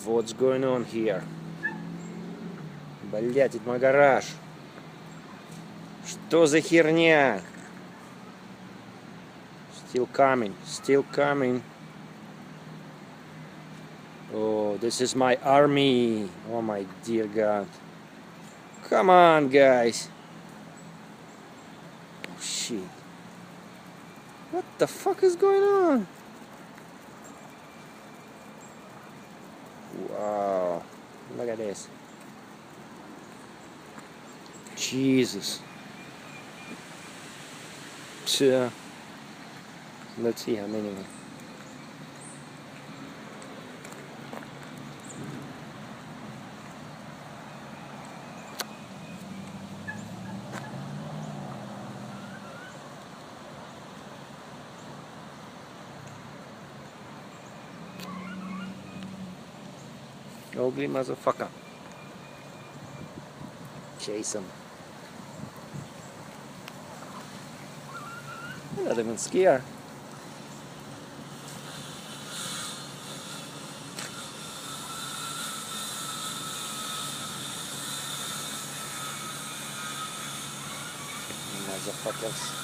What's going on here? Блять, это мой гараж. Что за херня? Still coming, still coming. Oh, this is my army. Oh my dear God. Come on, guys. Oh shit. What the fuck is going on? Wow. Look at this. Jesus. Let's see how many. Ugly motherfucker. Chase him. I'm not even scared. Motherfuckers.